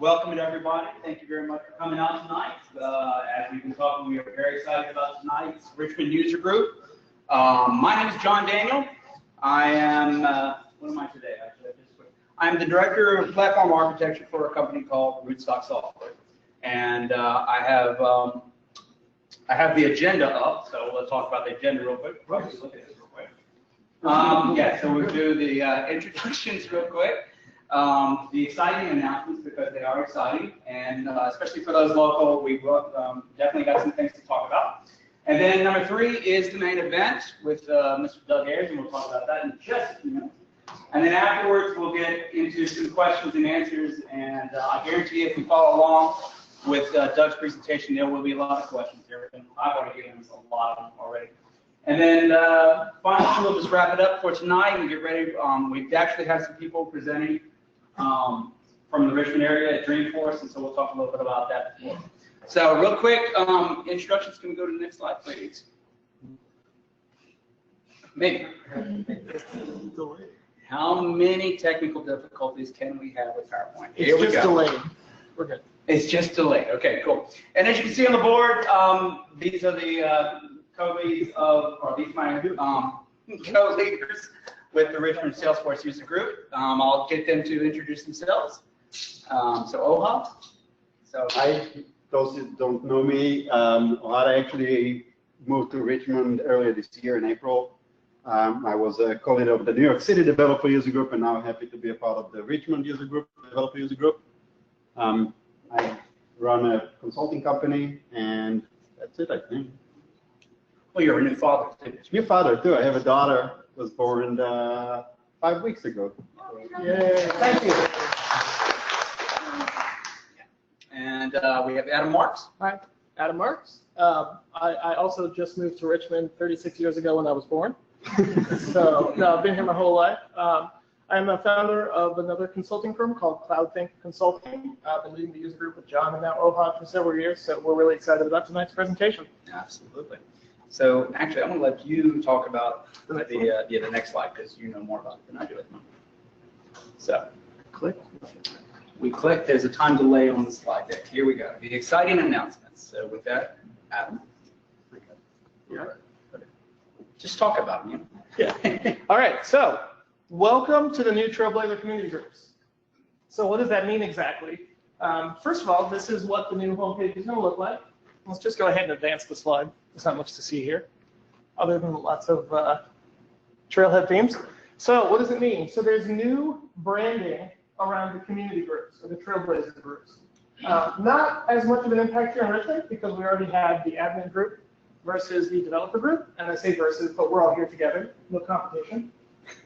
welcome to everybody. Thank you very much for coming out tonight. As we've been talking, we are very excited about tonight's Richmond User Group. My name is John Daniel. I am, what am I today? Actually, I'm the Director of Platform Architecture for a company called Rootstock Software. And I have the agenda up, so let's talk about the agenda real quick. Look at this real quick. Yeah, so we'll do the introductions real quick. The exciting announcements, because they are exciting, and especially for those local, we've definitely got some things to talk about. And then number 3 is the main event with Mr. Doug Ayers, and we'll talk about that in just a few minutes. And then afterwards, we'll get into some questions and answers, and I guarantee you, if you follow along with Doug's presentation, there will be a lot of questions here. And I've already given us a lot of them already. And then finally, we'll just wrap it up for tonight and get ready. We've actually had some people presenting from the Richmond area at Dreamforce, and so we'll talk a little bit about that before. So real quick, introductions. Can we go to the next slide, please? Maybe. How many technical difficulties can we have with PowerPoint? It's just delayed. We're good. It's just delayed. Okay, cool. And as you can see on the board, these are the co-leads of, or these are my co-leaders with the Richmond Salesforce User Group. I'll get them to introduce themselves. So Ohad. So hi, those who don't know me, Ohad actually moved to Richmond earlier this year in April. I was a co-lead of the New York City Developer User Group, and now I'm happy to be a part of the Richmond User Group, Developer User Group. I run a consulting company, and that's it, I think. Well, you're a new father, too. New father, too. I have a daughter. Was born 5 weeks ago. Yay! Thank you. And we have Adam Marks. Hi, Adam Marks. I also just moved to Richmond 36 years ago when I was born. So no, I've been here my whole life. I'm a founder of another consulting firm called CloudThink Consulting. I've been leading the user group with John and now Ohad for several years, so we're really excited about tonight's presentation. Absolutely. So actually, I'm going to let you talk about the next slide, because you know more about it than I do at the moment. So Click. We click. There's a time delay on the slide deck. Here we go. The exciting announcements. So with that, Adam. Yeah. Just talk about them. Yeah. All right. So welcome to the new Trailblazer community groups. So what does that mean exactly? First of all, this is what the new homepage is going to look like. Let's just go ahead and advance the slide. There's not much to see here, other than lots of trailhead themes. So what does it mean? So there's new branding around the community groups, or the Trailblazer groups. Not as much of an impact here in Richmond, because we already had the admin group versus the developer group. And I say versus, but we're all here together, no competition.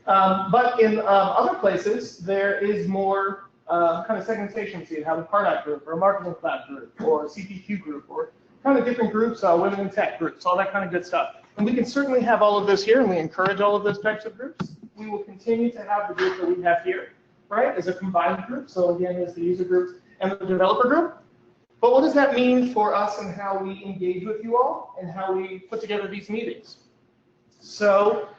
But in other places, there is more kind of segmentation. So you have a Pardot group, or a marketing cloud group, or a CPQ group, or kind of different groups, women in tech groups, all that kind of good stuff. And we can certainly have all of this here, and we encourage all of those types of groups. We will continue to have the group that we have here, right, as a combined group. So again, there's the user groups and the developer group. But what does that mean for us and how we engage with you all and how we put together these meetings? So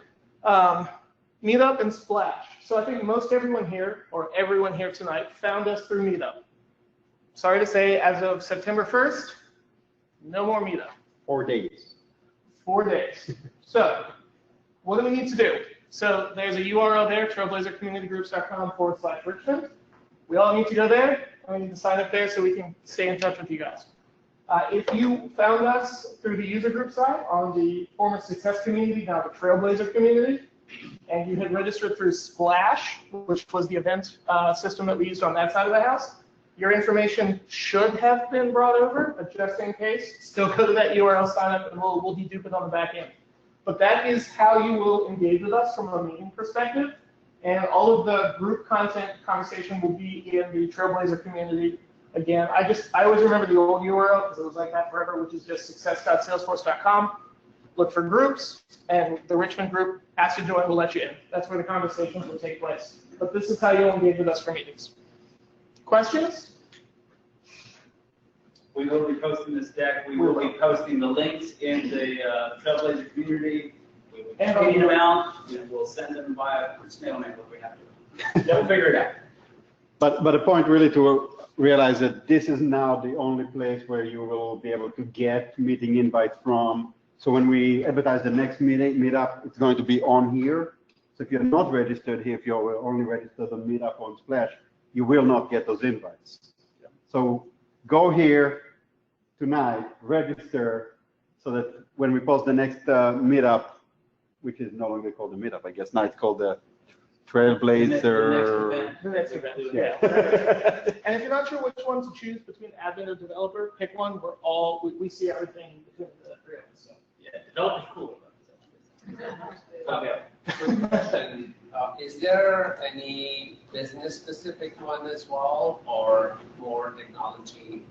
Meetup and Splash. So I think most everyone here, or everyone here tonight, found us through Meetup. Sorry to say, as of September 1st, no more Meetup. 4 days. 4 days. So what do we need to do? So there's a URL there, trailblazercommunitygroups.com/Richmond. We all need to go there, and we need to sign up there so we can stay in touch with you guys. If you found us through the user group side on the former Success community, now the Trailblazer community, and you had registered through Splash, which was the event system that we used on that side of the house, your information should have been brought over, but just in case, still go to that URL, sign up, and we'll dedupe it on the back end. But that is how you will engage with us from a meeting perspective. And all of the group content conversation will be in the Trailblazer community. Again, I always remember the old URL because it was like that forever, which is just success.salesforce.com. Look for groups, and the Richmond group, ask you to join, we'll let you in. That's where the conversations will take place. But this is how you'll engage with us for meetings. Questions? We will be posting this deck. We will be posting the links in the Trailblazer community. We will tweet them out. We will send them via snail mail if we have to. We'll figure it out. But the point really to realize that this is now the only place where you will be able to get meeting invites from. So when we advertise the next meetup, it's going to be on here. So if you're not registered here, if you're only registered on Meetup on Splash, you will not get those invites. So go here tonight, register, so that when we post the next meetup, which is no longer called the meetup, I guess now it's called the Trailblazer. The next event. Yeah. And if you're not sure which one to choose between admin or developer, pick one. We see everything between the three of us. So. Yeah, developer's cool. Okay. Quick question. Is there any business-specific one as well, or more technology?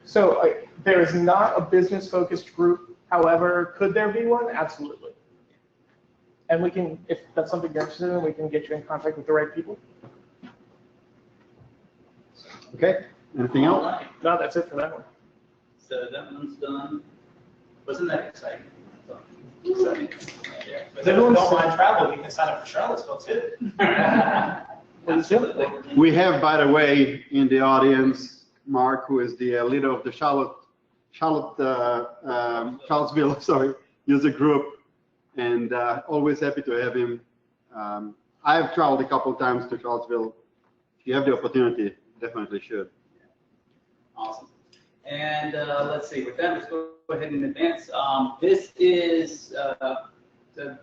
So there is not a business-focused group. However, could there be one? Absolutely. And we can, if that's something you're interested in, we can get you in contact with the right people. Okay, anything All else? right. No, that's it for that one. So that one's done. Wasn't that exciting? Exciting. Yeah. If everyone don't mind travel, we can sign up for Charlottesville too. Absolutely. We have, by the way, in the audience, Mark, who is the leader of the Charlottesville, sorry, user group, and always happy to have him. I have traveled a couple of times to Charlottesville. If you have the opportunity, definitely should. Awesome. And let's see, with that, let's go ahead and advance. This is the,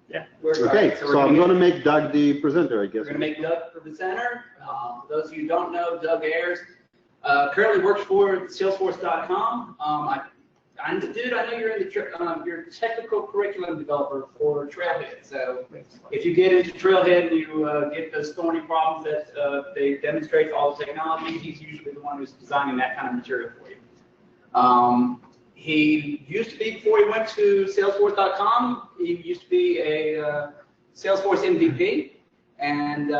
Yeah. Okay, so I'm going to make Doug the presenter, I guess. We're going to make Doug the presenter. For those of you who don't know, Doug Ayers currently works for Salesforce.com. Dude, I know you're in you're technical curriculum developer for Trailhead. So if you get into Trailhead and you get those thorny problems that they demonstrate all the technology, he's usually the one who's designing that kind of material for you. He used to be, before he went to Salesforce.com, he used to be a Salesforce MVP, and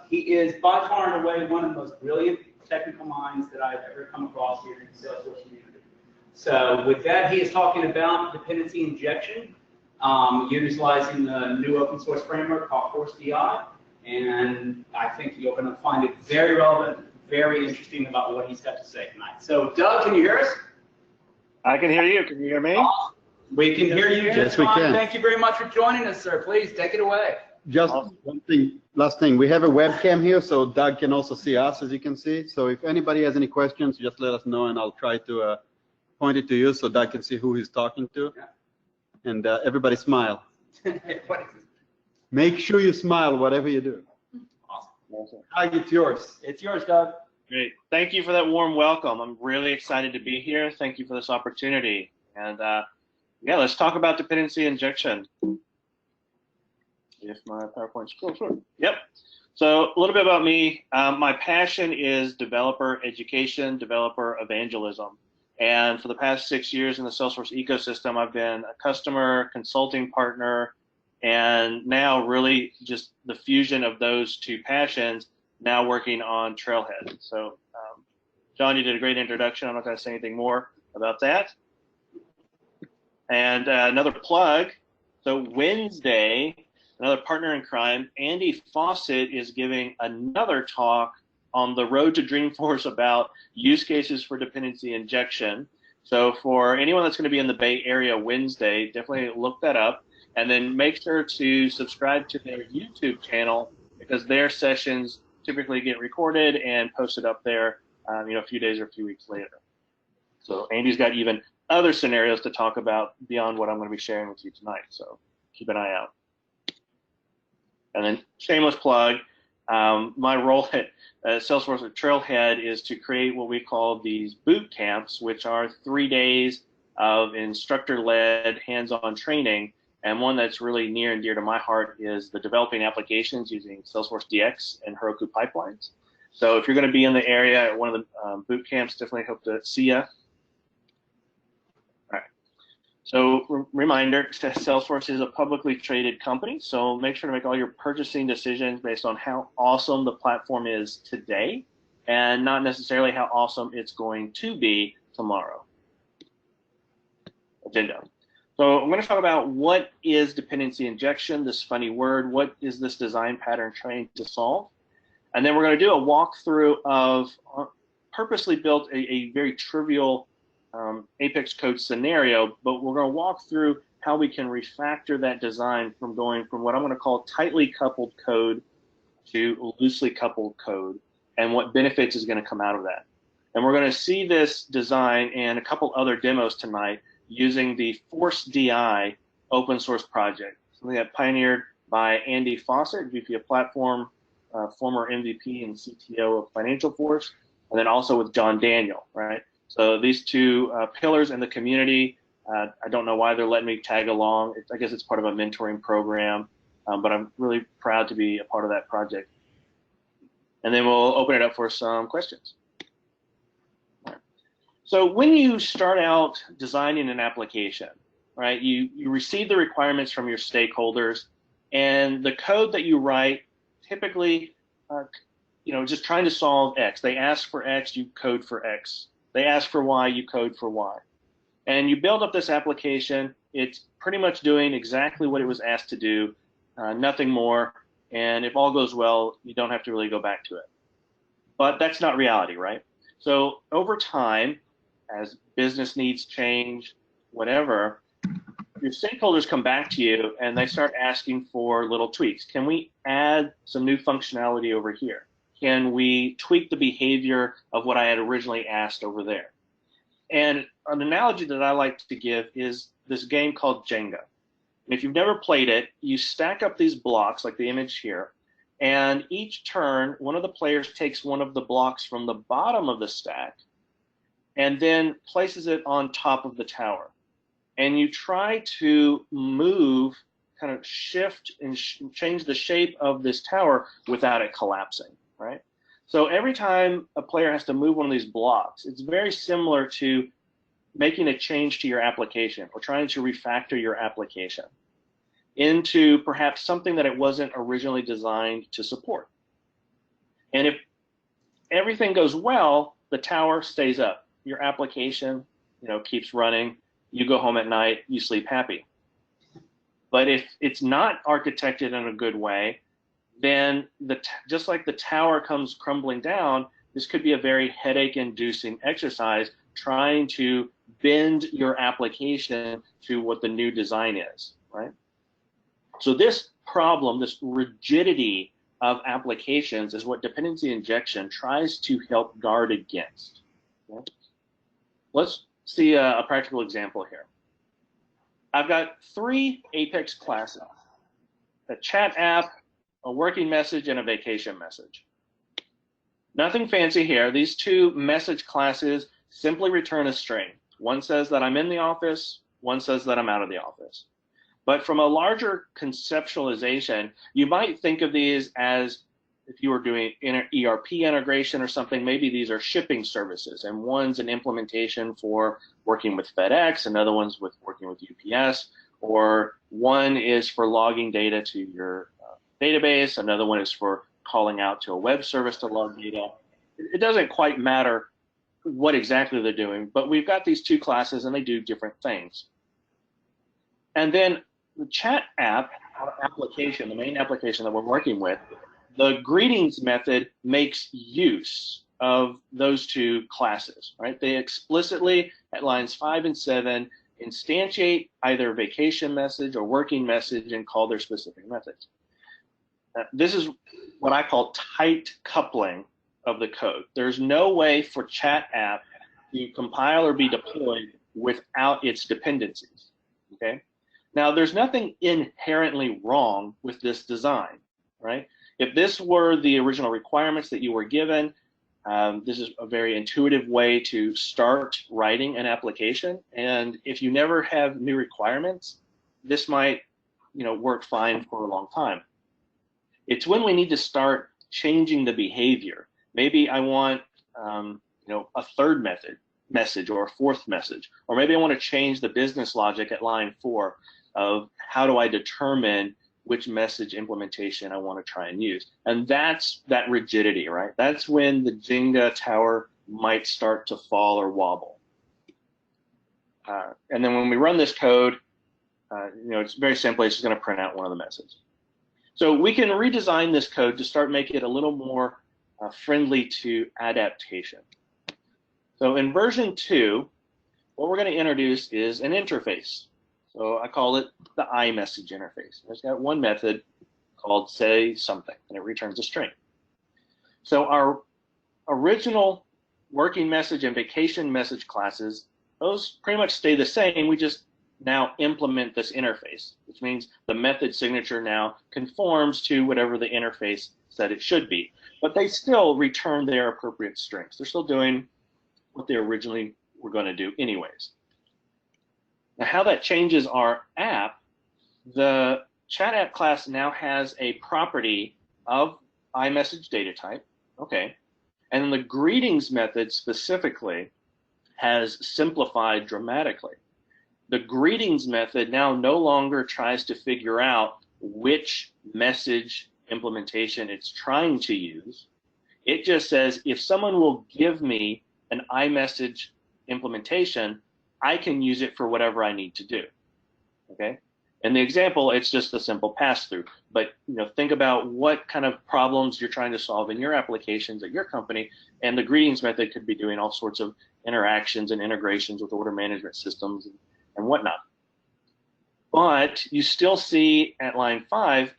he is by far and away one of the most brilliant technical minds that I've ever come across here in the Salesforce community. So with that, he is talking about dependency injection, utilizing the new open source framework called ForceDI, and I think you're going to find it very relevant, very interesting about what he's got to say tonight. So Doug, can you hear us? I can hear you. Can you hear me? We can hear you. Yes, we can. Thank you very much for joining us, sir. Please take it away. Just one thing, last thing. We have a webcam here, so Doug can also see us, as you can see. So if anybody has any questions, just let us know, and I'll try to point it to you so Doug can see who he's talking to. Yeah. And everybody smile. Make sure you smile, whatever you do. Awesome. Doug, it's yours. It's yours, Doug. Great. Thank you for that warm welcome. I'm really excited to be here. Thank you for this opportunity. And yeah, let's talk about dependency injection. If my PowerPoint scrolls through. Yep. So a little bit about me. My passion is developer education, developer evangelism. And for the past 6 years in the Salesforce ecosystem, I've been a customer, consulting partner, and now really just the fusion of those two passions, now working on Trailhead. So John, you did a great introduction. I'm not going to say anything more about that. And another plug, so Wednesday, another partner in crime, Andy Faucet is giving another talk on the road to Dreamforce about use cases for dependency injection. So for anyone that's going to be in the Bay Area Wednesday, definitely look that up, and then make sure to subscribe to their YouTube channel, because their sessions typically get recorded and posted up there, a few days or a few weeks later. So Andy's got even other scenarios to talk about beyond what I'm going to be sharing with you tonight. So keep an eye out. And then shameless plug, my role at Salesforce at Trailhead is to create what we call these boot camps, which are 3 days of instructor-led hands-on training. And one that's really near and dear to my heart is the developing applications using SalesforceDX and Heroku pipelines. So if you're going to be in the area at one of the boot camps, definitely hope to see you. All right. So reminder, Salesforce is a publicly traded company, so make sure to make all your purchasing decisions based on how awesome the platform is today, and not necessarily how awesome it's going to be tomorrow. Agenda. So I'm going to talk about what is dependency injection, this funny word. What is this design pattern trying to solve? And then we're going to do a walkthrough of purposely built a very trivial Apex code scenario, but we're going to walk through how we can refactor that design from going from what I'm going to call tightly coupled code to loosely coupled code, and what benefits is going to come out of that. And we're going to see this design and a couple other demos tonight using the SalesforceDX open source project, something that pioneered by Andy Faucet, VP of Platform, former MVP and CTO of Financial Force, and then also with John Daniel, right? So these two pillars in the community, I don't know why they're letting me tag along. I guess it's part of a mentoring program, but I'm really proud to be a part of that project. And then we'll open it up for some questions. So when you start out designing an application, right, you receive the requirements from your stakeholders, and the code that you write typically, just trying to solve X. They ask for X, you code for X. They ask for Y, you code for Y. And you build up this application. It's pretty much doing exactly what it was asked to do, nothing more. And if all goes well, you don't have to really go back to it. But that's not reality, right? So over time, as business needs change, whatever, your stakeholders come back to you and they start asking for little tweaks. Can we add some new functionality over here? Can we tweak the behavior of what I had originally asked over there? And an analogy that I like to give is this game called Jenga. And if you've never played it, you stack up these blocks like the image here, and each turn, one of the players takes one of the blocks from the bottom of the stack and then places it on top of the tower. And you try to move, kind of shift and change the shape of this tower without it collapsing, right? So every time a player has to move one of these blocks, it's very similar to making a change to your application or trying to refactor your application into perhaps something that it wasn't originally designed to support. And if everything goes well, the tower stays up. Your application, keeps running. You go home at night, you sleep happy. But if it's not architected in a good way, then just like the tower comes crumbling down, this could be a very headache-inducing exercise trying to bend your application to what the new design is, right? So this problem, this rigidity of applications is what dependency injection tries to help guard against. Okay? Let's see a practical example here. I've got 3 Apex classes: a chat app, a working message, and a vacation message. Nothing fancy here. These 2 message classes simply return a string. One says that I'm in the office, one says that I'm out of the office. But from a larger conceptualization, you might think of these as, if you were doing ERP integration or something, maybe these are shipping services, and one's an implementation for working with FedEx, another one's with working with UPS, or one is for logging data to your database, another one is for calling out to a web service to log data. It doesn't quite matter what exactly they're doing, but we've got these 2 classes and they do different things. And then the chat app application, the main application that we're working with, the greetings method makes use of those 2 classes, right? They explicitly, at lines 5 and 7, instantiate either vacation message or working message and call their specific methods. This is what I call tight coupling of the code. There's no way for chat app to compile or be deployed without its dependencies, okay? Now, there's nothing inherently wrong with this design, right? If this were the original requirements that you were given, this is a very intuitive way to start writing an application. And if you never have new requirements, this might, work fine for a long time. It's when we need to start changing the behavior. Maybe I want, a third message or a 4th message, or maybe I want to change the business logic at line 4 of how do I determine which message implementation I want to try and use. And that's that rigidity, right? That's when the Jenga tower might start to fall or wobble. And then when we run this code, it's very simply, it's just going to print out one of the messages. So we can redesign this code to start making it a little more friendly to adaptation. So in version 2, what we're going to introduce is an interface. So I call it the iMessage interface. It's got one method called say something, and it returns a string. So our original working message and vacation message classes, those pretty much stay the same. We just now implement this interface, which means the method signature now conforms to whatever the interface said it should be. But they still return their appropriate strings. They're still doing what they originally were going to do anyways. Now, how that changes our app, the chat app class now has a property of iMessage data type, okay, and then the greetings method specifically has simplified dramatically. The greetings method now no longer tries to figure out which message implementation it's trying to use. It just says, if someone will give me an iMessage implementation, I can use it for whatever I need to do, okay? In the example, it's just a simple pass-through, but think about what kind of problems you're trying to solve in your applications at your company, and the greetings method could be doing all sorts of interactions and integrations with order management systems and whatnot. But you still see at line 5,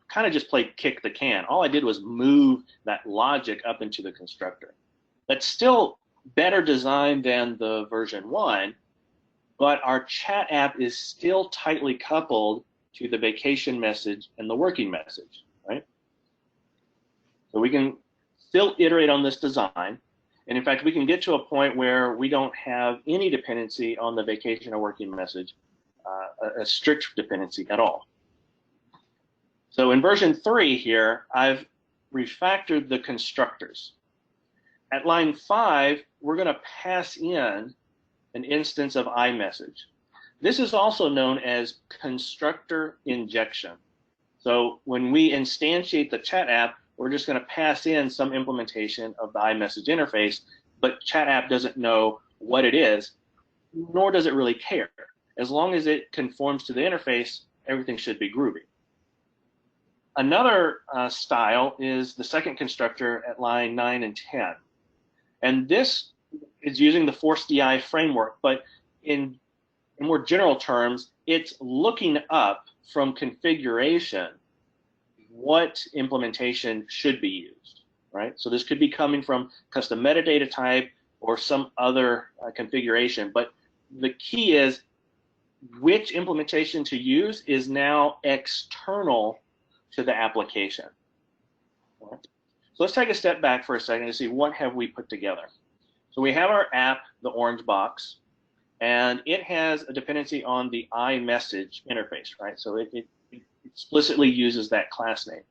kind of just played kick the can. All I did was move that logic up into the constructor. That's still better designed than the version 1, but our chat app is still tightly coupled to the vacation message and the working message, right? So we can still iterate on this design. And in fact, we can get to a point where we don't have any dependency on the vacation or working message, a strict dependency at all. So in version 3 here, I've refactored the constructors. At line 5, we're going to pass in an instance of iMessage. This is also known as constructor injection. So when we instantiate the chat app, we're just going to pass in some implementation of the iMessage interface, but chat app doesn't know what it is, nor does it really care. As long as it conforms to the interface, everything should be groovy. Another style is the second constructor at line 9 and 10. And this is using the SalesforceDX framework, but in more general terms, it's looking up from configuration what implementation should be used, right? So this could be coming from custom metadata type or some other configuration, but the key is which implementation to use is now external to the application. Right? So let's take a step back for a second to see what have we put together. So we have our app, the orange box, and it has a dependency on the iMessage interface, right? So it explicitly uses that class name.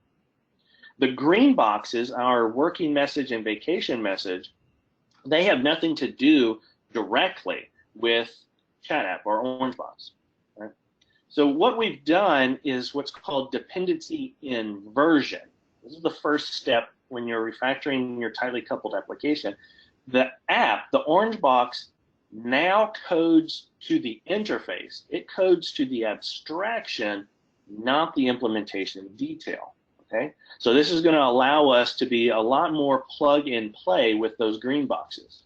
The green boxes, our working message and vacation message, they have nothing to do directly with chat app or orange box, right? So what we've done is what's called dependency inversion. This is the first step when you're refactoring your tightly coupled application. The app, the orange box, now codes to the interface. It codes to the abstraction, not the implementation detail, okay? So this is going to allow us to be a lot more plug and play with those green boxes.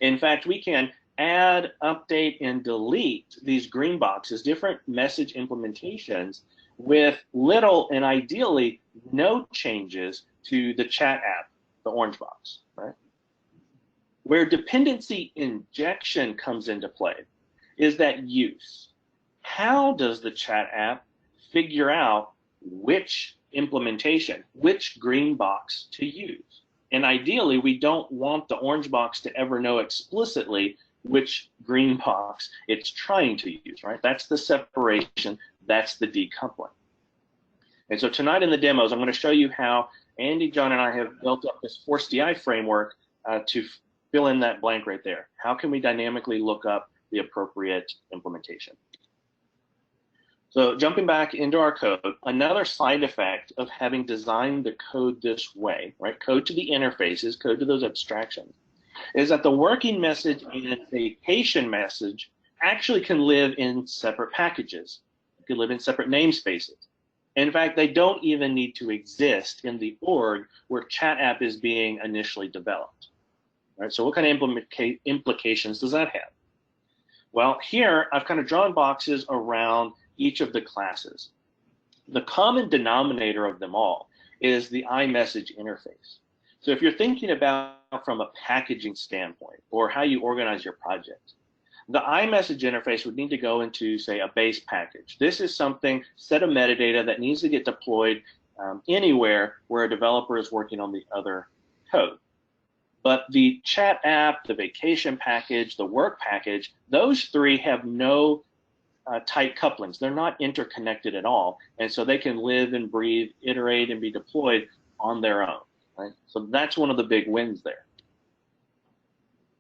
In fact, we can add, update, and delete these green boxes, different message implementations, with little and ideally no changes to the chat app, the orange box, right? Where dependency injection comes into play is that use. How does the chat app figure out which implementation, which green box to use? And ideally, we don't want the orange box to ever know explicitly which green box it's trying to use, right? That's the separation, that's the decoupling. And so tonight in the demos, I'm going to show you how Andy, John, and I have built up this SalesforceDX framework to fill in that blank right there. How can we dynamically look up the appropriate implementation? So jumping back into our code, another side effect of having designed the code this way, right? Code to the interfaces, code to those abstractions, is that the working message and vacation message actually can live in separate packages. It can live in separate namespaces. In fact, they don't even need to exist in the org where chat app is being initially developed. All right, so what kind of implications does that have? Well, here I've kind of drawn boxes around each of the classes. The common denominator of them all is the iMessage interface. So if you're thinking about from a packaging standpoint or how you organize your project, the iMessage interface would need to go into, say, a base package. This is something, set of metadata that needs to get deployed anywhere where a developer is working on the other code. But the chat app, the vacation package, the work package, those three have no tight couplings. They're not interconnected at all. And so they can live and breathe, iterate, and be deployed on their own. Right? So that's one of the big wins there.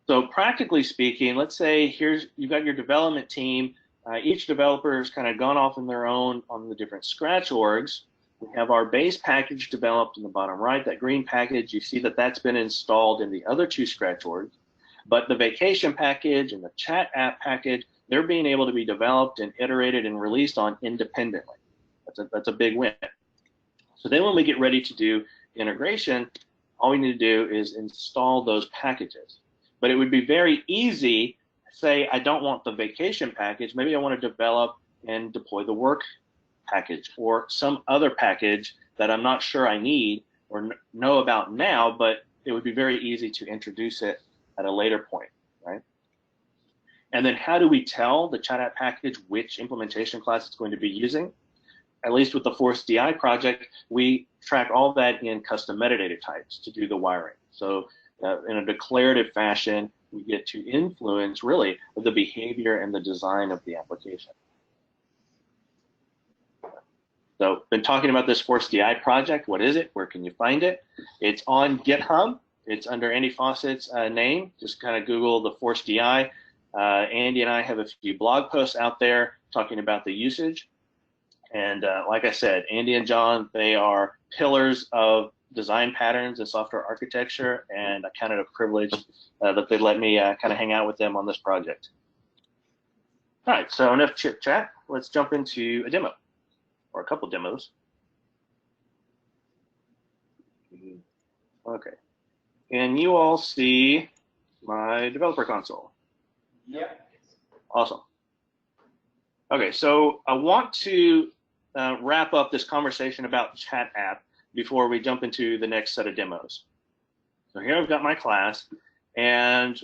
So practically speaking, let's say you've got your development team. Each developer has kind of gone off on their own on the different Scratch orgs. We have our base package developed in the bottom right. That green package, you see that that's been installed in the other two Scratch orgs. But the vacation package and the chat app package, they're being able to be developed and iterated and released on independently. That's a big win. So then when we get ready to do integration, all we need to do is install those packages. But it would be very easy, say I don't want the vacation package, maybe I want to develop and deploy the work package or some other package that I'm not sure I need or know about now, but it would be very easy to introduce it at a later point, right? And then how do we tell the chat app package which implementation class it's going to be using? At least with the ForceDI project, we track all that in custom metadata types to do the wiring. So in a declarative fashion, we get to influence really the behavior and the design of the application. So been talking about this ForceDI project. What is it? Where can you find it? It's on GitHub. It's under Andy Faucet's name. Just kind of Google the ForceDI. Andy and I have a few blog posts out there talking about the usage. And like I said, Andy and John, they are pillars of design patterns and software architecture, and I count it a privilege that they let me kind of hang out with them on this project. All right, so enough chit chat. Let's jump into a demo, or a couple demos. Okay, and you all see my developer console? Yep. Awesome. Okay, so I want to wrap up this conversation about chat app before we jump into the next set of demos. So here I've got my class, and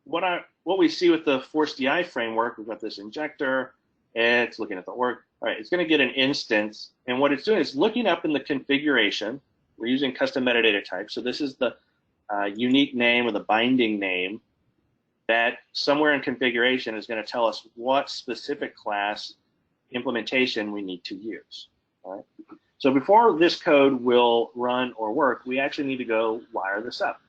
what we see with the ForceDI framework, we've got this injector, it's looking at the org. All right, it's going to get an instance, and what it's doing is looking up in the configuration. We're using custom metadata types, so this is the unique name or the binding name that somewhere in configuration is going to tell us what specific class implementation we need to use. All right? So before this code will run or work, we actually need to go wire this up.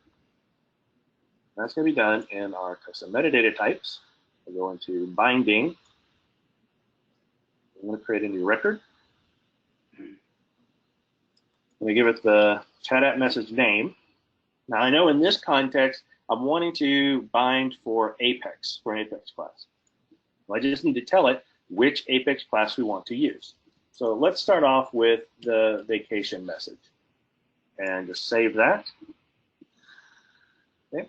That's going to be done in our custom metadata types. We'll go into binding. I'm going to create a new record. I'm going to give it the chat app message name. Now I know in this context, I'm wanting to bind for Apex, for an Apex class. So I just need to tell it which Apex class we want to use. So let's start off with the vacation message and just save that. Okay.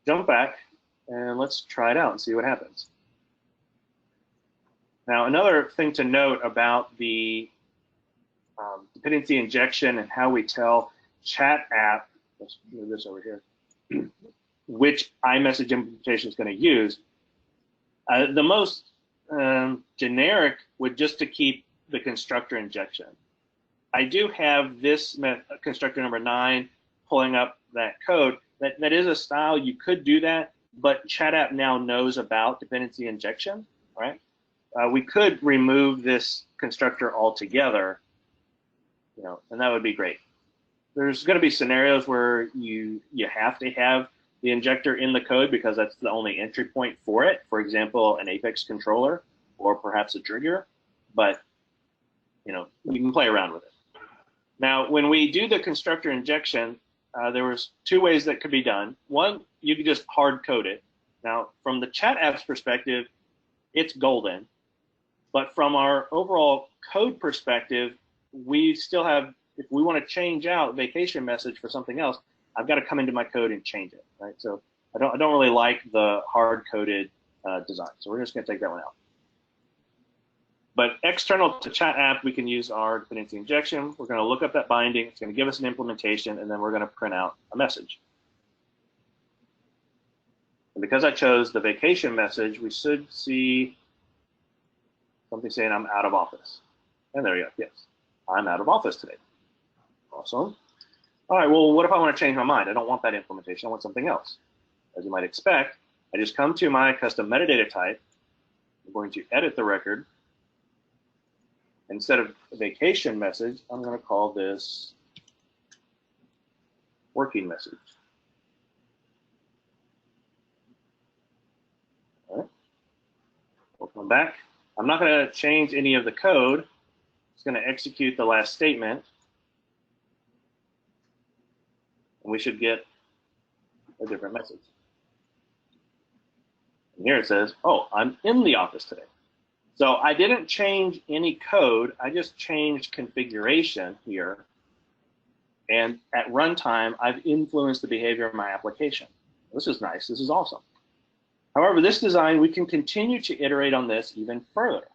Jump back and let's try it out and see what happens. Now, another thing to note about the dependency injection and how we tell chat app, let's move this over here, which iMessage implementation is going to use. The most generic would just to keep the constructor injection. I do have this constructor number 9 pulling up that code. That is a style. You could do that, but chat app now knows about dependency injection, right? We could remove this constructor altogether, and that would be great. There's going to be scenarios where you have to have the injector in the code because that's the only entry point for it. For example, an Apex controller or perhaps a trigger, but you can play around with it. Now, when we do the constructor injection, there was 2 ways that could be done. One, you could just hard code it. Now, from the chat app's perspective, it's golden, But from our overall code perspective, we still have, if we want to change out vacation message for something else, I've got to come into my code and change it, right? So I don't really like the hard-coded design. So we're just going to take that one out. But external to chat app, we can use our dependency injection. We're going to look up that binding. It's going to give us an implementation, and then we're going to print out a message. And because I chose the vacation message, we should see something saying I'm out of office. And there you go. Yes, I'm out of office today. Awesome. All right, well, what if I want to change my mind? I don't want that implementation. I want something else. As you might expect, I just come to my custom metadata type. I'm going to edit the record. Instead of a vacation message, I'm going to call this working message. All right. We'll come back. I'm not going to change any of the code. It's going to execute the last statement. And we should get a different message. And here it says, oh, I'm in the office today. So I didn't change any code. I just changed configuration here. And at runtime, I've influenced the behavior of my application. This is nice. This is awesome. However, this design, we can continue to iterate on this even further.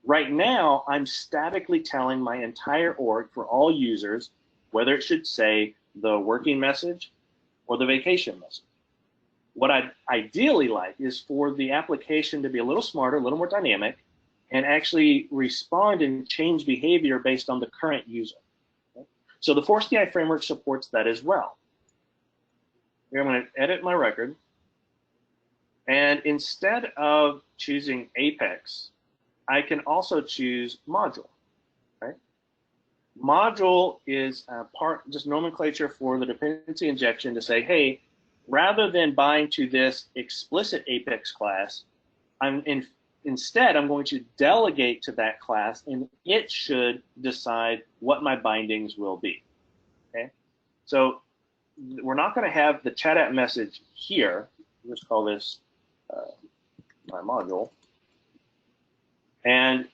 Right now, I'm statically telling my entire org for all users whether it should say the working message or the vacation message. What I'd ideally like is for the application to be a little smarter, a little more dynamic, and actually respond and change behavior based on the current user. Okay? So the SalesforceDX framework supports that as well. Here I'm going to edit my record. And instead of choosing Apex, I can also choose module. Right? Module is just nomenclature for the dependency injection to say, hey, rather than bind to this explicit Apex class, instead I'm going to delegate to that class, and it should decide what my bindings will be. Okay, so we're not going to have the chat app message here. Let's call this my module, and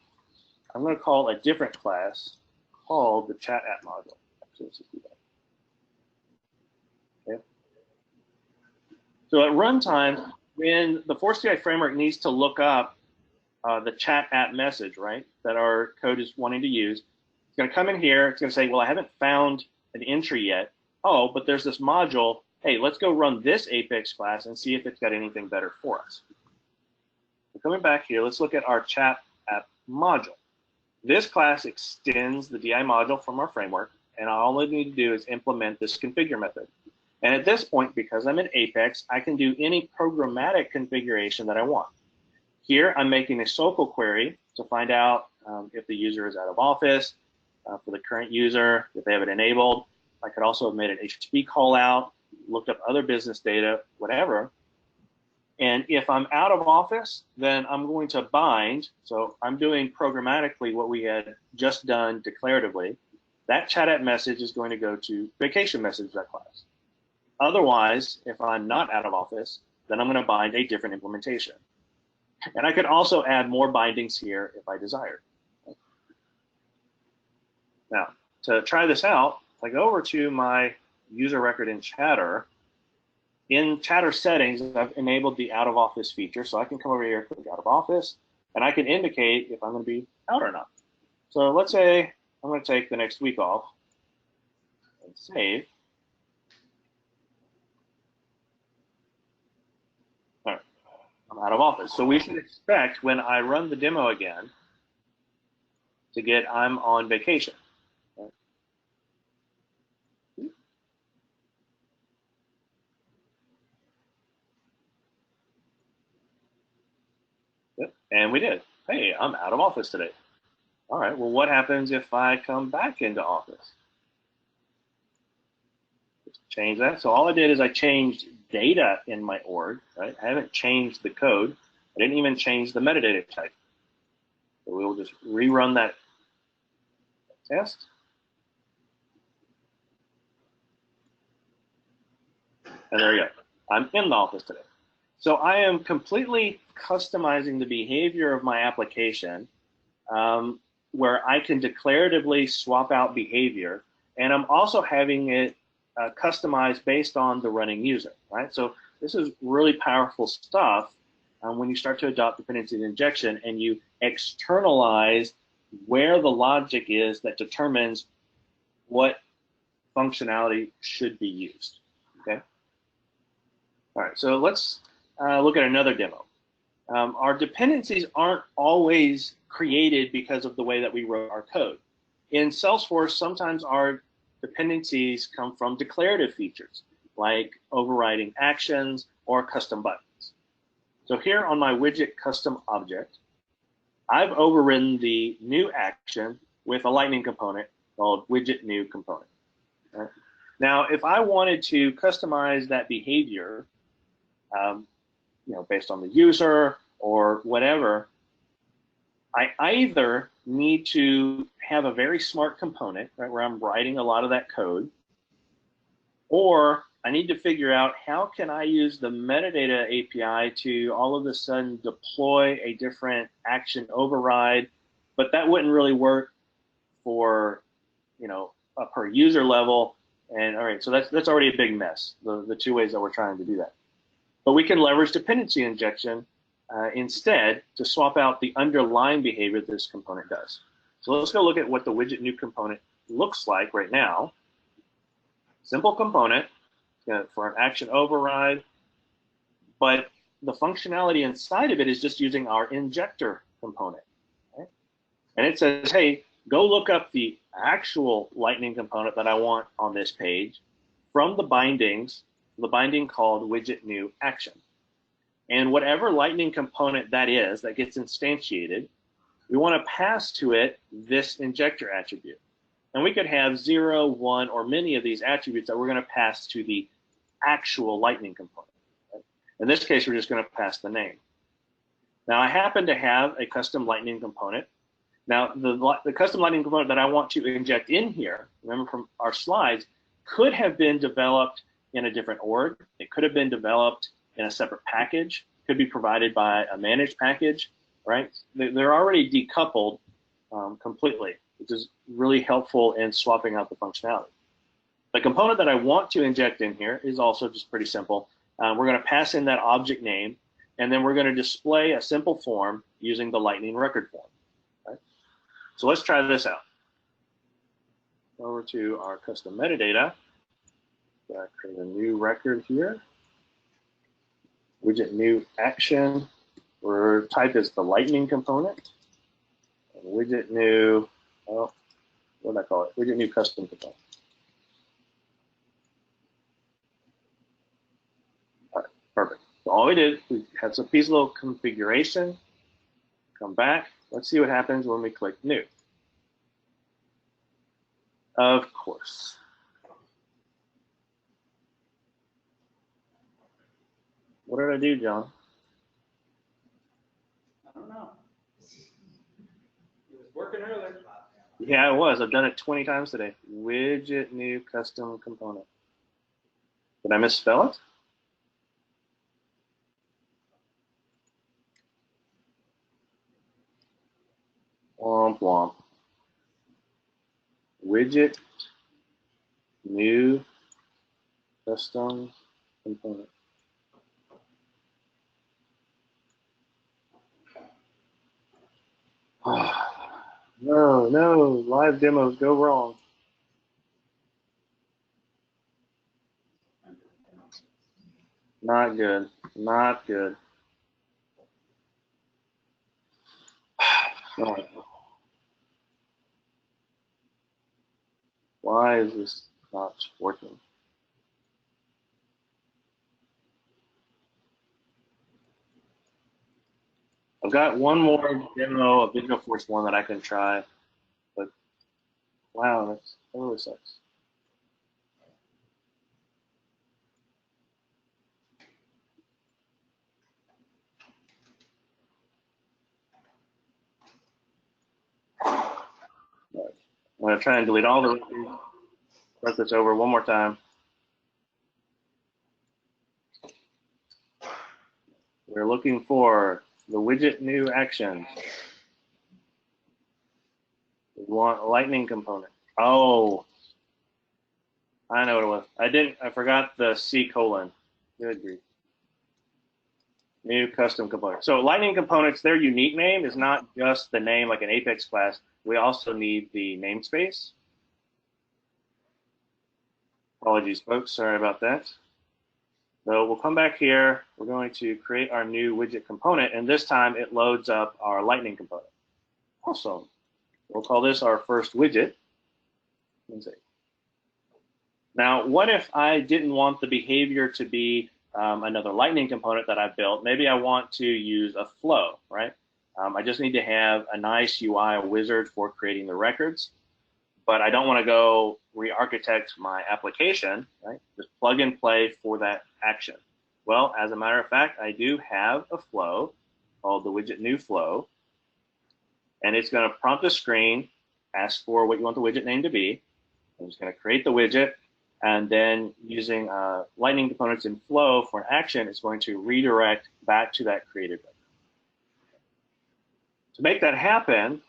I'm going to call a different class called the chat app module. Actually, let's just do that. Okay. So at runtime, when the SalesforceDX framework needs to look up the chat app message, right, that our code is wanting to use, it's going to come in here. It's going to say, well, I haven't found an entry yet. Oh, but there's this module. Hey, let's go run this Apex class and see if it's got anything better for us. So coming back here, let's look at our chat app module. This class extends the DI module from our framework, and all I need to do is implement this configure method. And at this point, because I'm in Apex, I can do any programmatic configuration that I want. Here, I'm making a SOQL query to find out if the user is out of office, for the current user, if they have it enabled. I could also have made an HTTP call out, looked up other business data, whatever. And if I'm out of office, then I'm going to bind. So I'm doing programmatically what we had just done declaratively. That chat app message is going to go to vacation message that class. Otherwise, if I'm not out of office, then I'm going to bind a different implementation. And I could also add more bindings here if I desired. Now, to try this out, if I go over to my user record in Chatter, in Chatter settings, I've enabled the out of office feature. So I can come over here, click out of office, and I can indicate if I'm going to be out or not. So let's say I'm going to take the next week off and save. All right, I'm out of office. So we should expect when I run the demo again to get I'm on vacation. Yep. And we did. Hey, I'm out of office today. All right, well, what happens if I come back into office? Just change that. So all I did is I changed data in my org, right? I haven't changed the code. I didn't even change the metadata type. So we will just rerun that test. And there you go. I'm in the office today. So I am completely customizing the behavior of my application where I can declaratively swap out behavior, and I'm also having it customized based on the running user, right? So this is really powerful stuff when you start to adopt dependency injection and you externalize where the logic is that determines what functionality should be used, okay? All right, so let's look at another demo. Our dependencies aren't always created because of the way that we wrote our code. In Salesforce, sometimes our dependencies come from declarative features, like overriding actions or custom buttons. So here on my widget custom object, I've overridden the new action with a Lightning component called widget new component. Right? Now, if I wanted to customize that behavior, based on the user or whatever, I either need to have a very smart component, right, where I'm writing a lot of that code, or I need to figure out how can I use the metadata API to all of a sudden deploy a different action override, but that wouldn't really work for, a per user level. And all right, so that's already a big mess, the two ways that we're trying to do that. But we can leverage dependency injection instead to swap out the underlying behavior this component does. So let's go look at what the widget new component looks like right now. Simple component for an action override, but the functionality inside of it is just using our injector component. Okay? And it says, hey, go look up the actual Lightning component that I want on this page from the bindings, the binding called widget new action. And whatever Lightning component that is that gets instantiated, we want to pass to it this injector attribute. And we could have 0, 1, or many of these attributes that we're going to pass to the actual Lightning component. Right? In this case, we're just going to pass the name. Now, I happen to have a custom Lightning component. Now, the custom Lightning component that I want to inject in here, remember from our slides, could have been developed in a different org. It could have been developed in a separate package, could be provided by a managed package, right? They're already decoupled completely, which is really helpful in swapping out the functionality. The component that I want to inject in here is also just pretty simple. We're going to pass in that object name, and then we're going to display a simple form using the Lightning record form. Right? So let's try this out. Over to our custom metadata. I create a new record here. Widget new action, where type is the Lightning component. And widget new, what did I call it? Widget new custom component. All right, perfect. So all we did, we had some piece of little configuration. Come back. Let's see what happens when we click new. Of course. What did I do, John? I don't know. It was working earlier. Yeah, it was. I've done it 20 times today. Widget new custom component. Did I misspell it? Womp womp. Widget new custom component. No, live demos go wrong. Not good, not good. No. Why is this not working? I've got one more demo of Visualforce 1 that I can try, but wow, that really sucks. I'm going to try and delete all the records. Start this over one more time. We're looking for the widget new action. want a lightning component. Oh, I know what it was. I forgot the C colon. Good grief. New custom component. So lightning components, their unique name is not just the name like an Apex class. We also need the namespace. Apologies, folks. Sorry about that. So we'll come back here. We're going to create our new widget component, and this time it loads up our lightning component. Awesome. We'll call this our first widget. Let's see. Now, what if I didn't want the behavior to be another lightning component that I built? Maybe I want to use a flow, right? I just need to have a nice UI wizard for creating the records, but I don't want to go re-architect my application, right? Just plug and play for that action. Well, as a matter of fact, I do have a flow called the widget new flow, and it's going to prompt a screen, ask for what you want the widget name to be. I'm just going to create the widget, and then using lightning components in flow for an action, it's going to redirect back to that created record. To make that happen,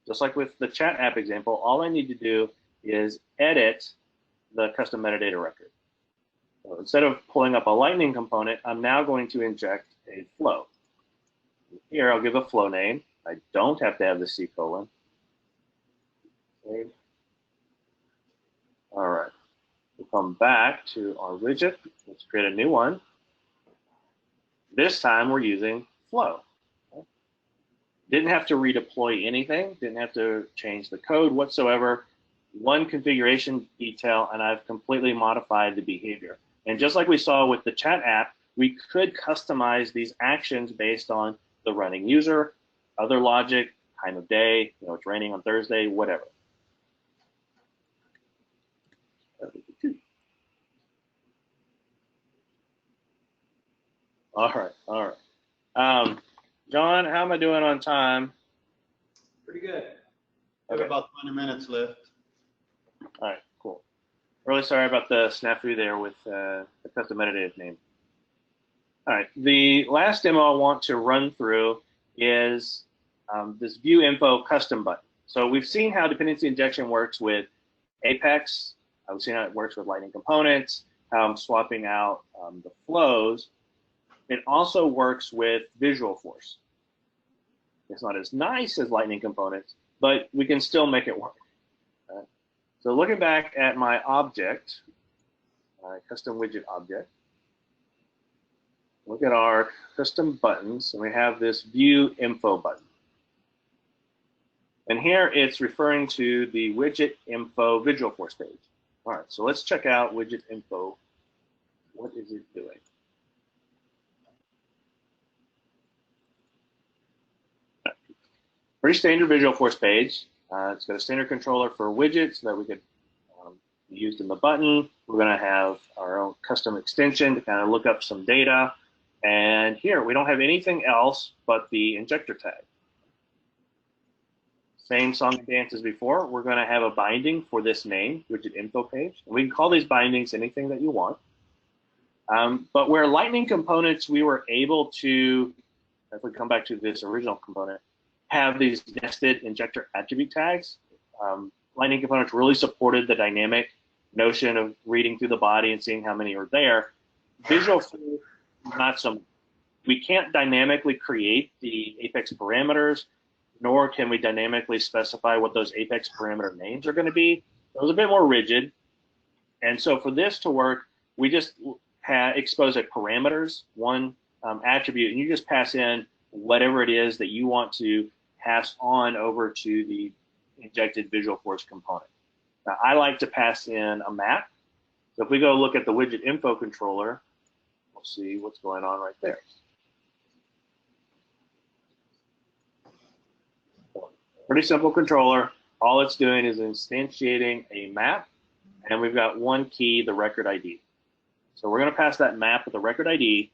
just like with the chat app example, all I need to do is edit the custom metadata record. So instead of pulling up a lightning component, I'm now going to inject a flow. Here, I'll give a flow name. I don't have to have the C colon. Okay. All right. We'll come back to our widget. Let's create a new one. This time we're using flow. Didn't have to redeploy anything, didn't have to change the code whatsoever. One configuration detail, and I've completely modified the behavior. And just like we saw with the chat app, we could customize these actions based on the running user, other logic, time of day, it's raining on Thursday, whatever. All right. John, how am I doing on time? Pretty good. Okay. About 20 minutes left. All right, cool. Really sorry about the snafu there with the custom metadata name. All right, the last demo I want to run through is this view info custom button. So we've seen how dependency injection works with Apex. We've seen how it works with Lightning components, how I'm swapping out the flows. It also works with Visualforce. It's not as nice as Lightning components, but we can still make it work. So looking back at my object, my custom widget object, look at our custom buttons, and we have this view info button. And here it's referring to the widget info Visualforce page. All right, so let's check out widget info. What is it doing? Pretty standard Visualforce page. It's got a standard controller for widgets that we could be used in the button. We're going to have our own custom extension to kind of look up some data. And here, we don't have anything else but the injector tag. Same song and dance as before. We're going to have a binding for this name, widget info page. And we can call these bindings anything that you want. But where Lightning components, we were able to, if we come back to this original component, have these nested injector attribute tags. Lightning components really supported the dynamic notion of reading through the body and seeing how many are there. Visualforce, not so much. We can't dynamically create the Apex parameters, nor can we dynamically specify what those Apex parameter names are going to be. It was a bit more rigid. And so for this to work, we just expose a parameters, one attribute, and you just pass in whatever it is that you want to pass on over to the injected Visualforce component. Now, I like to pass in a map. So if we go look at the widget info controller, we'll see what's going on right there. Pretty simple controller. All it's doing is instantiating a map, and we've got one key, the record ID. So we're going to pass that map with the record ID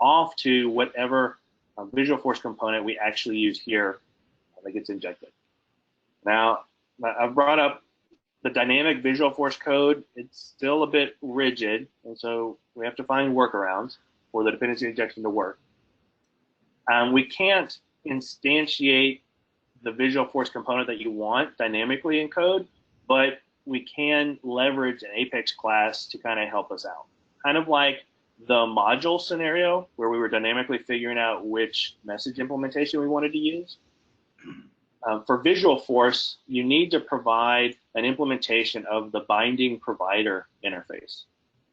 off to whatever Visualforce component we actually use here that gets injected. Now, I've brought up the dynamic Visualforce code. It's still a bit rigid, and so we have to find workarounds for the dependency injection to work. We can't instantiate the Visualforce component that you want dynamically in code, but we can leverage an Apex class to kind of help us out. Kind of like the module scenario where we were dynamically figuring out which message implementation we wanted to use. For Visualforce, you need to provide an implementation of the binding provider interface,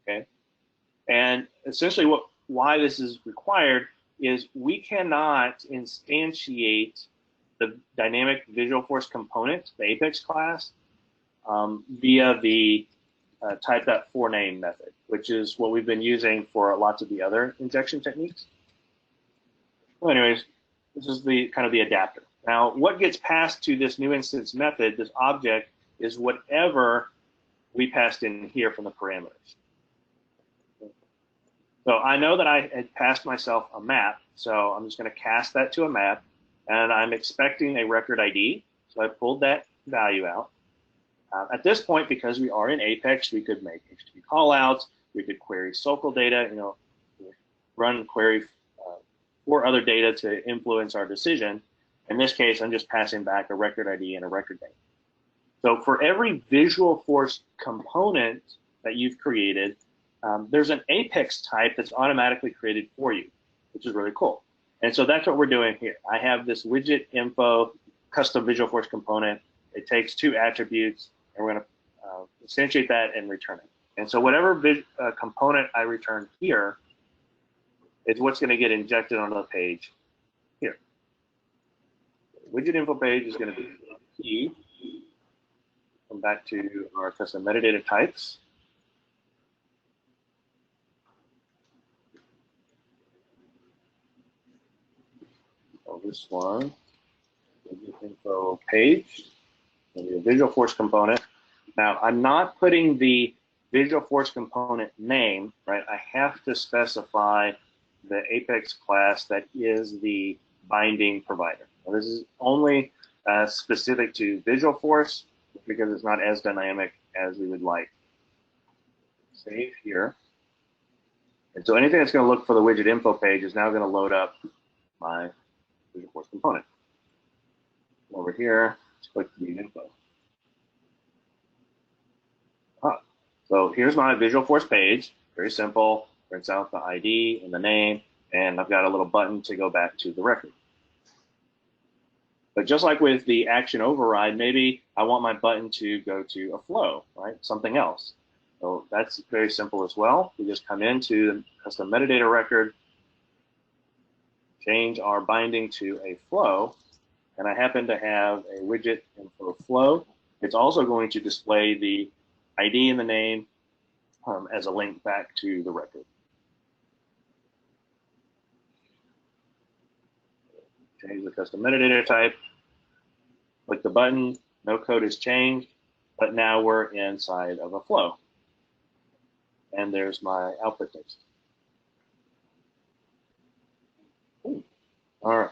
okay? And essentially why this is required is we cannot instantiate the dynamic Visualforce component, the Apex class, via the type.forName method, which is what we've been using for lots of the other injection techniques. Well, anyways, this is the kind of the adapter. Now, what gets passed to this new instance method, this object, is whatever we passed in here from the parameters. So I know that I had passed myself a map, so I'm just going to cast that to a map, and I'm expecting a record ID. So I pulled that value out. At this point, because we are in Apex, we could make HTTP callouts, we could query SOCL data, run query for other data to influence our decision. In this case, I'm just passing back a record ID and a record name. So for every Visualforce component that you've created, there's an Apex type that's automatically created for you, which is really cool. And so that's what we're doing here. I have this widget info custom Visualforce component. It takes 2 attributes, and we're going to instantiate that and return it. And so whatever component I return here is what's going to get injected onto the page here. Widget info page is going to be key. Come back to our custom metadata types. So this one, widget info page, going to be a Visualforce component. Now, I'm not putting the Visualforce component name, right? I have to specify the Apex class that is the binding provider. Now, this is only specific to Visualforce because it's not as dynamic as we would like. Save here. And so anything that's going to look for the widget info page is now going to load up my Visualforce component. Over here, just click view info. So here's my Visualforce page, very simple, prints out the ID and the name, and I've got a little button to go back to the record. But just like with the action override, maybe I want my button to go to a flow, right? Something else. So that's very simple as well. We just come into the custom metadata record, change our binding to a flow, and I happen to have a widget info flow. It's also going to display the ID and the name as a link back to the record. Change the custom metadata type, click the button, no code is changed, but now we're inside of a flow. And there's my output text. Ooh. All right.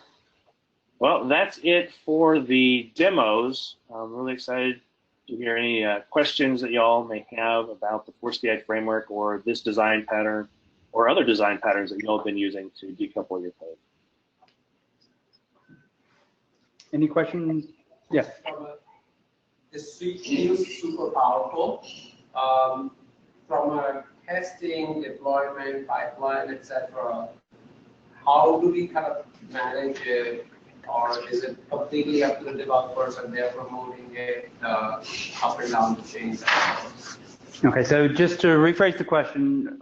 Well, that's it for the demos. I'm really excited to hear any questions that y'all may have about the ForceDX framework or this design pattern or other design patterns that y'all have been using to decouple your code. Any questions? Yes. The suite is super powerful. From a testing, deployment, pipeline, etc., how do we kind of manage it? Or is it completely up to the developers and they're promoting it up and down the chain? Okay, so just to rephrase the question,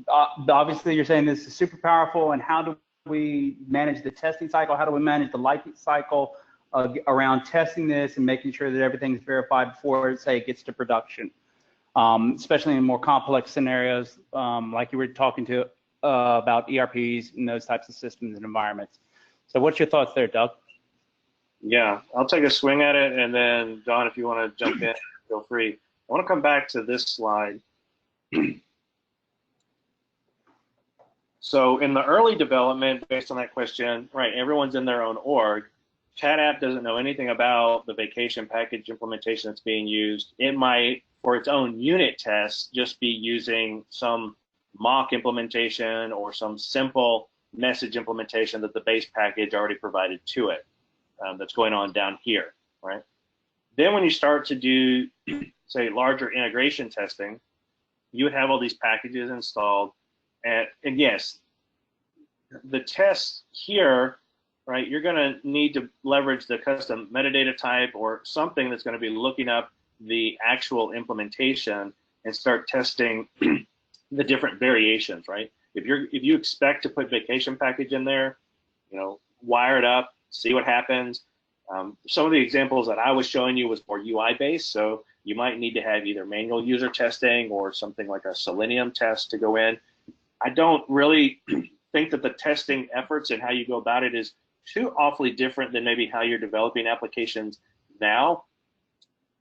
obviously you're saying this is super powerful, and how do we manage the testing cycle? How do we manage the life cycle around testing this and making sure that everything is verified before, say, it gets to production, especially in more complex scenarios like you were talking to about ERPs and those types of systems and environments. So what's your thoughts there, Doug? Yeah, I'll take a swing at it, and then Don, if you want to jump in, feel free. I want to come back to this slide. So in the early development, based on that question, right, everyone's in their own org. Chat app doesn't know anything about the vacation package implementation that's being used. It might, for its own unit tests, just be using some mock implementation or some simple message implementation that the base package already provided to it. that's going on down here, right? Then when you start to do, say, larger integration testing, you would have all these packages installed, and yes, the tests here, right, you're going to need to leverage the custom metadata type or something that's going to be looking up the actual implementation and start testing the different variations, right? If you expect to put vacation package in there, wire it up, see what happens. Some of the examples that I was showing you was more UI based, so you might need to have either manual user testing or something like a Selenium test to go in. I don't really think that the testing efforts and how you go about it is too awfully different than maybe how you're developing applications now,